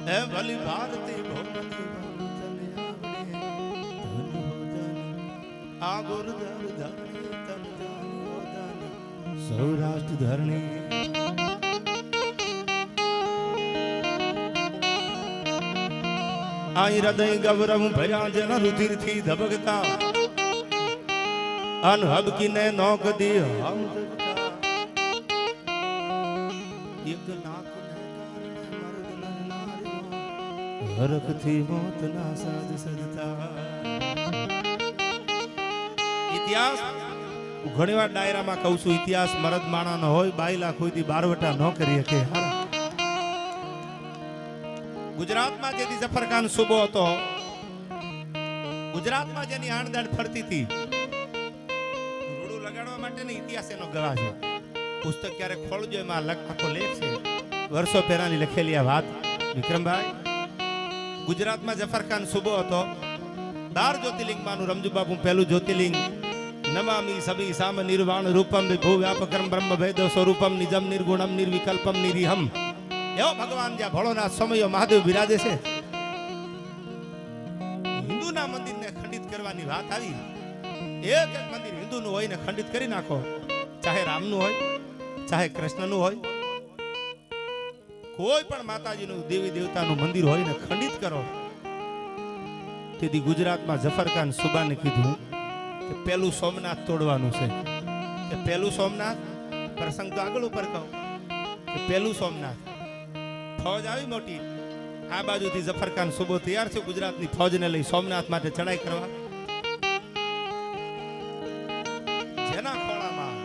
એ ભલી ભારતી ભોગતી તને આવડે આ ગુરુદર ધરણી તન જાણ્યો દાની સૌરાષ્ટ્ર ધરણી આ હૃદય ગૌરવ ભર્યા જન રુધિર થી ધબકતા અનહબ કિને નોક દી હમ એક નાક હરખ થી મોત ના સાજ સજતા ઇતિહાસ ઘણી વાર ડાયરામાં કહું છું ઇતિહાસ મરદ માણા નો હોય બાયલા ખોઈથી બારવટા ન કરી શકે ગુજરાતમાં જેથી જફરખાન સુબો હતો ગુજરાતમાં જેની આણદાણ ફરતી હતી રોડું લગાડવા માટેનો ઇતિહાસ એનો ગવાહ છે પુસ્તક ક્યારે ખોલજો એમાં આખો લેખ છે વર્ષો પહેલાની લખેલી આ વાત વિક્રમભાઈ ગુજરાતમાં જફરખાન સુબો હતો 12 જ્યોતિર્લિંગમાંનું રમજુબાપુ પહેલું જ્યોતિર્લિંગ નમામિ સભી સામ નિર્વાણ રૂપમ વિભુ વ્યાપકમ બ્રહ્મ ભેદ સ્વરૂપમ નિજમ નિર્ગુણમ નિર્વિકલ્પમ નિરીહમ એવો ભગવાન જ્યાં ભોળોનાથ સમયો મહાદેવ બિરાજે છે હિન્દુના મંદિરને ખંડિત કરવાની વાત આવી એક એક મંદિર હિન્દુનું હોય ને ખંડિત કરી નાખો ચાહે રામનું હોય ચાહે કૃષ્ણનું હોય કોઈ પણ માતાજીનું દેવી દેવતાનું મંદિર હોય ને ખંડિત કરો તેથી ગુજરાતમાં જફરખાન સુબાને કીધું કે પેલું સોમનાથ તોડવાનું છે કે પેલું સોમનાથ પ્રસંગ તો આગળ ઉપર કહું કે પેલું સોમનાથ ફૌજ આવી મોટી આ બાજુથી જફરખાન સુબો તૈયાર છે ગુજરાતની ફૌજને લઈ સોમનાથ માટે ચડાઈ કરવા જેના ખોળામાં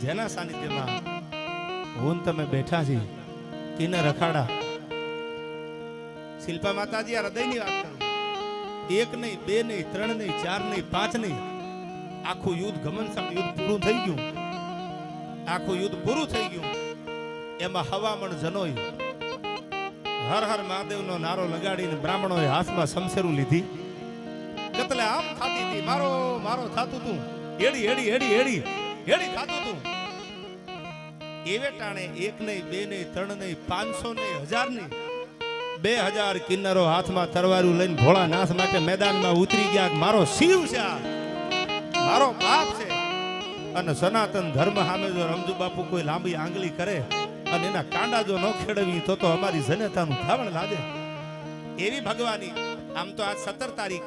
જેના સાનિધ્યમાં હું તમે બેઠા છીએ કિને રખાડા શિલ્પા માતાજી આ હૃદયની વાત કરું એક નહીં બે નહીં ત્રણ નહીં ચાર નહીં પાંચ નહીં આખું યુદ્ધ ઘમનસમ યુદ્ધ પૂરું થઈ ગયું આખું યુદ્ધ પૂરું થઈ ગયું એમાં હવામણ જનોય હર હર મહાદેવનો નારો લગાડીને બ્રાહ્મણોએ હાથમાં શમશેરું લીધી કતલે આમ થાતી હતી મારો મારો થાતું તું એડી એડી એડી એડી એડી થાતું તું એવે ટાણે એક નહીં બે નહીં ત્રણ નહીં 500 નહીં 1000 નહીં 2000 કિન્નરો હાથમાં તરવારું લઈને ભોળાનાથ માટે મેદાનમાં ઉતરી ગયા મારો શિવ છે મારો બાપ છે અને સનાતન ધર્મ સામે જો રમજુ બાપુ કોઈ લાંબી આંગળી કરે અને એના કાંડા જો ન ખેડવી તો અમારી જનતાનું ધાવણ લાગે એવી ભગવાની આમ તો આજ 17 તારીખ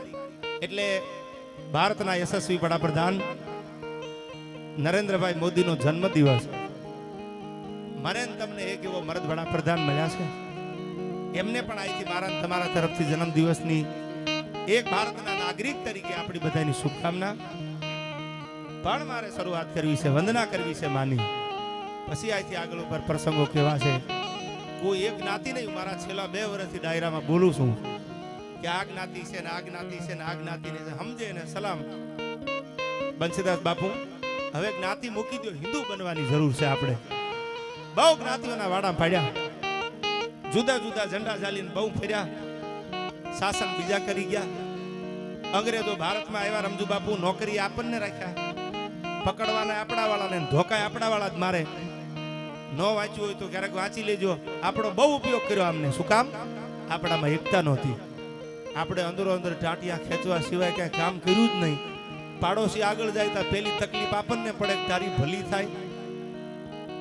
એટલે ભારતના યશસ્વી વડાપ્રધાન નરેન્દ્રભાઈ મોદીનો જન્મદિવસ મને તમને એક એવો મરદ વડાપ્રધાન મળ્યા છે એમને પણ અહીંથી મારા તમારા તરફથી જન્મદિવસની એક ભારતના નાગરિક તરીકે આપણી બધાની શુભકામના પણ મારે શરૂઆત કરવી છે વંદના કરવી છે માની પછી અહીંથી આગળ ઉપર પ્રસંગો કેવા છે કોઈ એક જ્ઞાતિ નહીં મારા છેલ્લા 2 વર્ષથી ડાયરામાં બોલું છું કે આ જ્ઞાતિ છે ને આ જ્ઞાતિ છે ને આ જ્ઞાતિને સમજે ને સલામ બંસીદાસ બાપુ હવે જ્ઞાતિ મૂકી દો હિન્દુ બનવાની જરૂર છે આપણે બહુ જ્ઞાતિઓના વાડા પાડ્યા જુદા જુદા ઝંડા ઝાલીને બહુ ફર્યા શાસન બીજા કરી ગયા અંગ્રેજો ભારતમાં આવ્યા રમજુ બાપુ નોકરી આપણને રાખ્યા પકડવાના આપણા વાળાને ધોકા આપણા વાળા જ મારે ન વાંચ્યું હોય તો ક્યારેક વાંચી લેજો આપણો બહુ ઉપયોગ કર્યો અમને શું કામ આપણામાં એકતા નહોતી આપણે અંદરો અંદર ટાટિયા ખેંચવા સિવાય ક્યાંય કામ કર્યું જ નહીં પાડોશી આગળ જાય તો પેલી તકલીફ આપણને પડે તારી ભલી થાય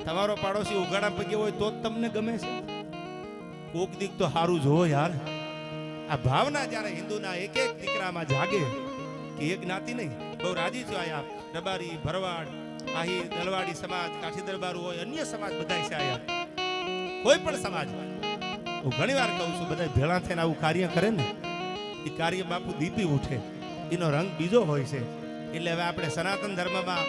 તમારો પાડોશી ઉગાડા પગે હોય તો જ તમને ગમે છે કોક દીક તો સારું જોવો યાર આ ભાવના જ્યારે હિન્દુના એક એક દીકરામાં જાગે કે એક જ્ઞાતિ નહીં બહુ રાજી છો આયા રબારી ભરવાડ આહી દલવાડી સમાજ કાઠી દરબાર હોય અન્ય સમાજ બધા છે આયા કોઈ પણ સમાજ હું ઘણી વાર કહું છું બધા ભેળા થઈને આવું કાર્ય કરે ને એ કાર્ય બાપુ દીપી ઉઠે એનો રંગ બીજો હોય છે એટલે હવે આપણે સનાતન ધર્મમાં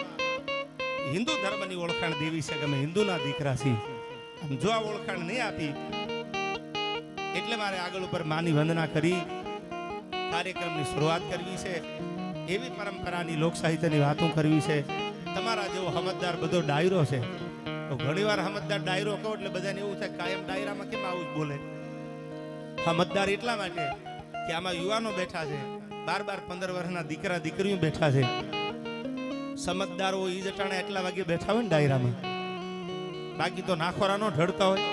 હિન્દુ ધર્મની ઓળખાણ દેવી છે કે અમે હિન્દુના દીકરા છીએ જો આ ઓળખાણ નહીં આપી એટલે મારે આગળ ઉપર માની વંદના કરી કાર્યક્રમની શરૂઆત કરવી છે એવી પરંપરાની લોક સાહિત્યની વાતો કરવી છે તમારા જેવો સમજદાર બધો ડાયરો છે તો ઘણીવાર સમજદાર ડાયરો કહો એટલે બધાને એવું થાય કાયમ ડાયરામાં કેમ આવું જ બોલે સમજદાર એટલા માટે કે આમાં યુવાનો બેઠા છે 12-15 વર્ષના દીકરા દીકરીઓ બેઠા છે સમજદારો ઈ જટાણે એટલા વાગે બેઠા હોય ને ડાયરામાં બાકી તો નાખોરાનો ઢળતા હોય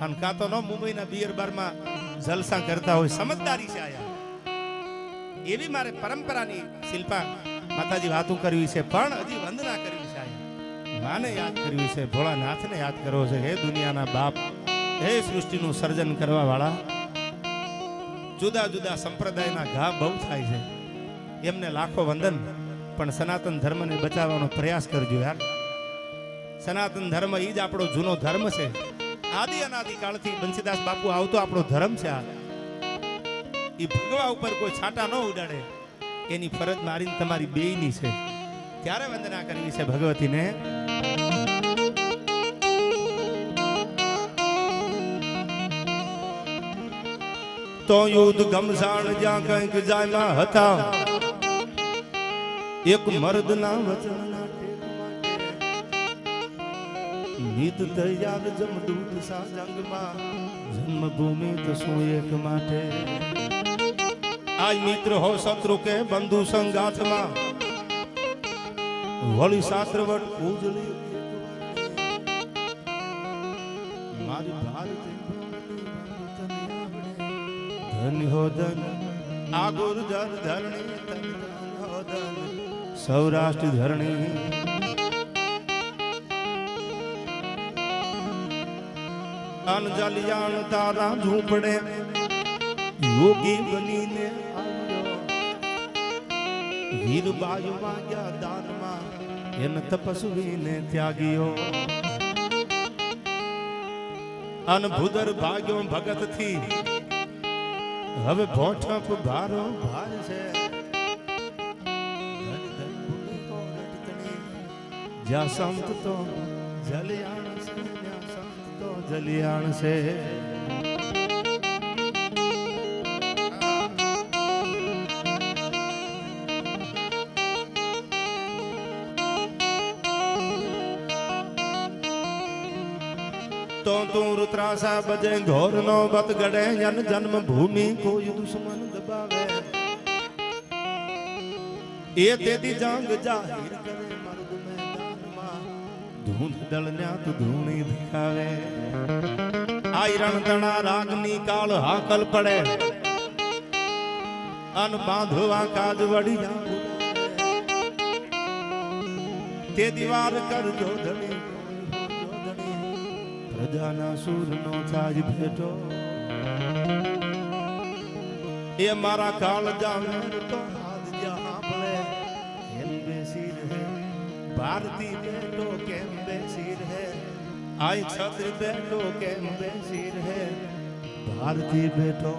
અને કાં તો ન મુંબઈના બિયર બારમાં જલસા કરતા હોય, સમજદારી છે આયા. એવી મારે પરંપરાની શિલ્પા માતાજી વાતું કરવી છે, પણ હજી વંદના કરવી છે આયા. માને યાદ કરવી છે, ભોળાનાથને યાદ કરવો છે. હે દુનિયાના બાપ, હે સૃષ્ટિનું સર્જન કરવા વાળા. જુદા જુદા સંપ્રદાયના ઘા બહુ થાય છે, એમને લાખો વંદન, પણ સનાતન ધર્મને બચાવવાનો પ્રયાસ કરજો યાર. સનાતન ધર્મ એ જ આપણો જૂનો ધર્મ છે. આદિ અનાદિ કાળથી બંસીદાસ બાપુ આવતો આપણો ધર્મ છે. આ એ ભગવા ઉપર કોઈ છાંટા ન ઉડાડે એની ફરજ મારીને તમારી બેયની છે. ત્યારે વંદના કરવી છે ભગવતીને. તો યુદ્ધ ગમસાણ જ્યાં કંઈક જાયમાં હતા, એક મર્દના વચનના નીત તૈયાર જમદૂત સા જંગમાં, જન્મભૂમિ તો શું એક માટે. આજ મિત્ર હો શત્રુ કે બંધુ સંગાથમાં, વળી શાસ્ત્રવટ પૂજલી મારી ભારત ધન હો ધન. આ ગુર્જર ધરણી ધન હો ધન, સૌરાષ્ટ્ર ધરણી. અનજલિયાણ તારા ઝૂંપડે યોગી બનીને આવ્યો, વીરબાયુ માગ્યા દાનમાં, એને તપસ્વીને ત્યાગીઓ. અનભુદર ભાગ્યો ભગત થી, હવે ભોઠપ ભારો ભાર છે. જ્યાં સંત તો જલિયાણ છે, જ્યાં સંત તો જલિયાણ છે. તો તું રુદ્રાસા બજે ઘોર નો બત ગડે, જન જન્મ ભૂમિ કોઈ દુશ્મન દબાવે. એ તેથી જંગ જાહેર કરે મર્દ મેદાનમાં, ધૂંધ દળન્યા તું ધૂણી દેખાવે. આઈ રણતણા રાગની કાળ હાકલ પડે, અન બાંધવા કાજ વડિયા તે દીવાર કરજો ધણી. પ્રજાના સૂરનો છાજ ભેટો, એ મારા કાળ જાવે તો હાથ જ્યાં પડે એમ બેસી રહે. ભારતી બેટો કેમ બેસી રહે, આઈ છત્ર બેટો કેમ બેસી રહે. ભારતી બેટો